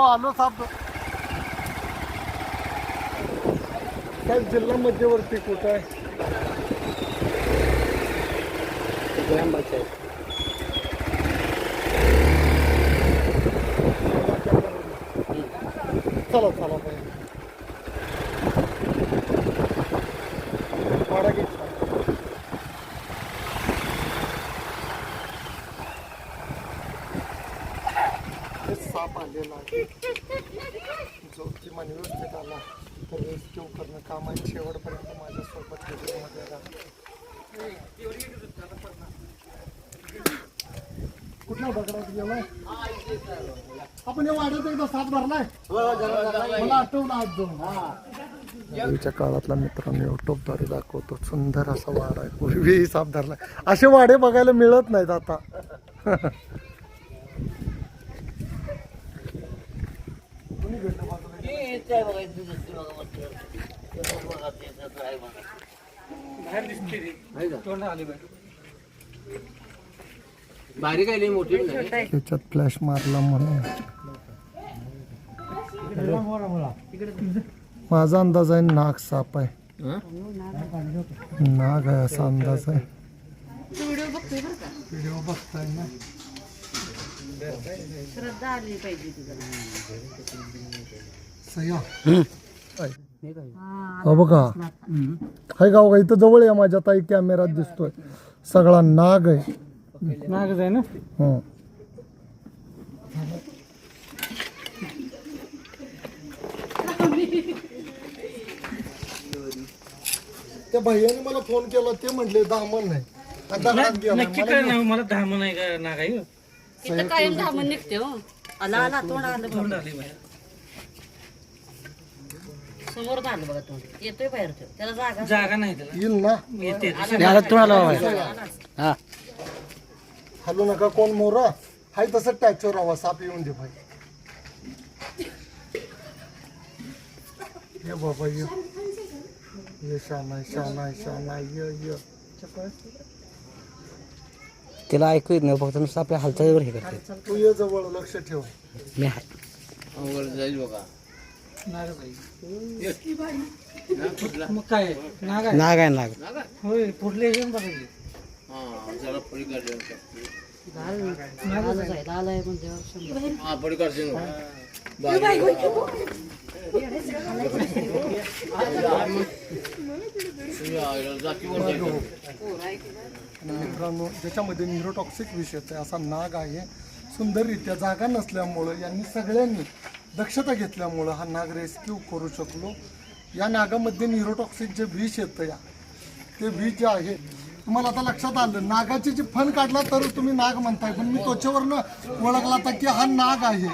आलो साप काय जिल्हा मध्यवर्ती कुठं आहे चला चला वाडा घे साप आलेला आहे जो की मन व्यवस्थित आला तर रेस्क्यू करणं काम आहे शेवटपर्यंत माझ्यासोबत व्हिडिओमध्ये राहा कुठल्या दगडात गेलाय आपण या वाड्यात एकदा साप भरलाय मला आठवलं आज जाऊन पूर्वीच्या काळातला मित्रांनो युट्यूबद्वारे दाखवतो सुंदर असा वाडा आहे पूर्वीही साप धरलाय असे वाडे बघायला मिळत नाहीत आता बारीक आहे मोठी त्याच्यात फ्लॅश मारला म्हणून माझा अंदाज आहे नाग साप आहे नाग आहे असा अंदाज आहे व्हिडिओ बघताय ना श्रद्धा आली पाहिजे सह्या बघा हाय गाव इथं जवळ आहे माझ्या ताई कॅमेरात दिसतोय सगळा नाग आहे नागच आहे ना त्या भैयाने मला फोन केला ते म्हटले दामन नाही नक्की काय नाव मला धामण आहे का नाग आहे इथं कायम धामण निघते हो आला आला तोंड आलं तोंड बघा. आली बाहेर समोर आलं बघा तोंड येतोय बाहेर तो त्याला जागा जागा नाही त्याला येईल ना येते आला. हलू नका कोण मोरा हाय तसं टॅचवर हवा साप येऊन दे भाई ये बाबा ये शाना शाना शाना ये त्याला ऐकू येत नाही फक्त नुसतं आपल्या हालचालीवर हे करते तू ये जवळ लक्ष ठेव मी आहे जाईल बघा मग काय नाग आहे नाग आहे नाग होय फुटले घेऊन बघितले आलंच आहे, आलं आहे म्हणल्यावर शंभर. मित्रांनो ज्याच्यामध्ये न्यूरोटॉक्सिक विषयाचा आहे असा नाग आहे सुंदररित्या जागा नसल्यामुळं यांनी सगळ्यांनी दक्षता घेतल्यामुळं हा नाग रेस्क्यू करू शकलो या नागामध्ये न्यूरोटॉक्सिक जे विष येतं या ते विष जे आहे तुम्हाला आता लक्षात आलं नागाची जी फण काढला तर तुम्ही नाग म्हणताय पण मी त्वचेवरनं ओळखला तर की हा नाग आहे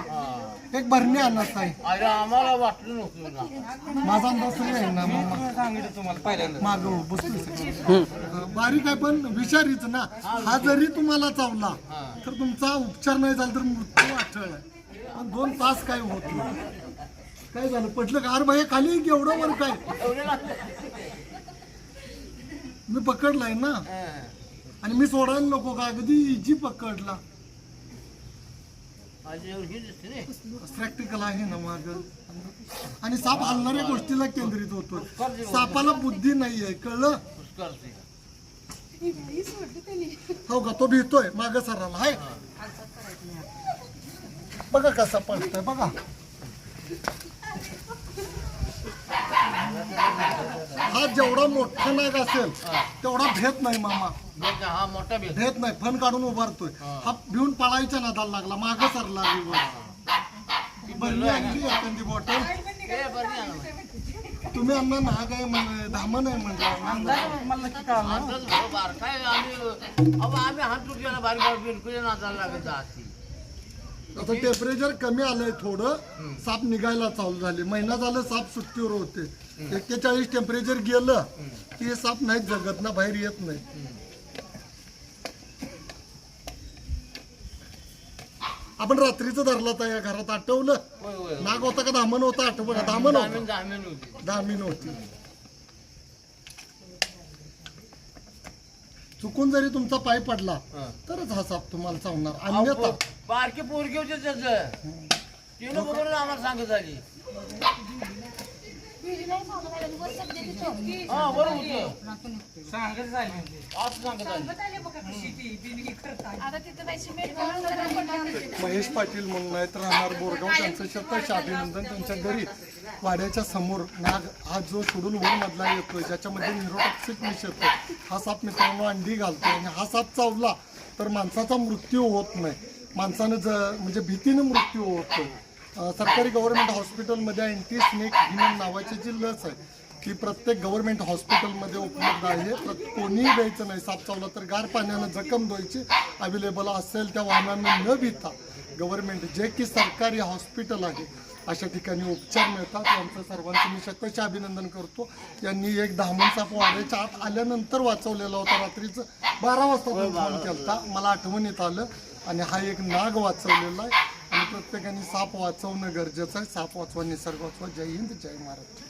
एक भरणी आणत आहे आम्हाला वाटलं नव्हतं माझा अंदाज सगळं आहे ना मामा सांगितलं तुम्हाला पहिल्यांदा माग बसतोय बारीक आहे पण विषारीच ना हा जरी तुम्हाला चावला तर तुमचा उपचार नाही झाला तर मृत्यू अटळ आहे पण 2 तास काय होत नाही काय झालं पटलं का अरे भाई खाली एवढं वर काय मी पकडलाय ना आणि मी सोडायला नको का अगदी इजी पकडला प्रॅक्टिकल आहे ना माग आणि साप हलणाऱ्या गोष्टीला केंद्रित होतो सापाला बुद्धी नाहीये कळलं हो का तो भीतोय माग सराला हाय बघा कसा पडतोय बघा हा जेवढा मोठा नाग असेल तेवढा भेट नाही मामा हा मोठा भेट नाही फण काढून उभारतोय हा भिवून पळायच्या नादाला लागला माग सरला भरली आणली एखादी बॉटल तुम्ही आम्हाला नाग आहे म्हण धामण आहे म्हणलं मला नक्की कळालं बारकाय आम्ही हात तुटलेला बारीक बिलकुल नाचायला लागत असती आता टेम्परेचर कमी आलंय थोडं साप निघायला चालू झाले महिना झालं साप सुट्टीवर होते 41 टेम्परेचर गेलं की हे साप नाही जगत ना बाहेर येत नाही आपण रात्रीचं धरला तर या घरात आठवलं नाग होता का धामण होता आठवलं धामण होता धामीन होती चुकून जरी तुमचा पाय पडला तरच हा साप तुम्हाला चावणार अन्यथा बारके पोरगे होते त्याचं तिनं बघून आम्हाला सांगत आली हा बरोबर होतं सांगत झाली असं सांगत आली महेश पाटील म्हणून आहेत राहणार बोरगाव, त्यांचं शतश अभिनंदन. त्यांच्या घरी वाड्याच्या समोर नाग हा जो सोडून वर मधला येतोय, ज्याच्यामध्ये न्यूरोटॉक्सिक विष येतो, हा साप मित्रांनो अंडी घालतो आणि हा साप चावला तर माणसाचा मृत्यू होत नाही, माणसानं म्हणजे भीतीनं मृत्यू होतो. सरकारी गव्हर्नमेंट हॉस्पिटलमध्ये अँटी स्नेक हिमन नावाची जी लस आहे ती प्रत्येक गव्हर्नमेंट हॉस्पिटलमध्ये उपलब्ध आहे. कोणीही द्यायचं नाही. साप चावला तर गार पाण्यानं जखम धुवायची, अवेलेबल असेल त्या वाहनांना न भिता गव्हर्नमेंट जे की सरकारी हॉस्पिटल आहे अशा ठिकाणी उपचार मिळतात. यांचं सर्वांचं मी शतश अभिनंदन करतो. यांनी एक धामण साप वाड्याच्या आत आल्यानंतर वाचवलेला होता. रात्रीचं 12 वाजता फोन केला, मला आठवणीत आलं आणि हा एक नाग वाचवलेला आहे. आणि प्रत्येकाने साप वाचवणं गरजेचं आहे. साप वाचवा, निसर्ग वाचवा. जय हिंद, जय महाराष्ट्र.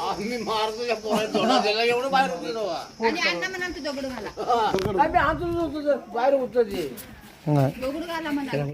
आम्ही मारतो त्या पोराला धोडा दिला एवढं बाहेर उठलो आणि अण्णा म्हणा तू दगड घाला आम्ही हात बाहेर उठतो ते नाही दगड घाला म्हणा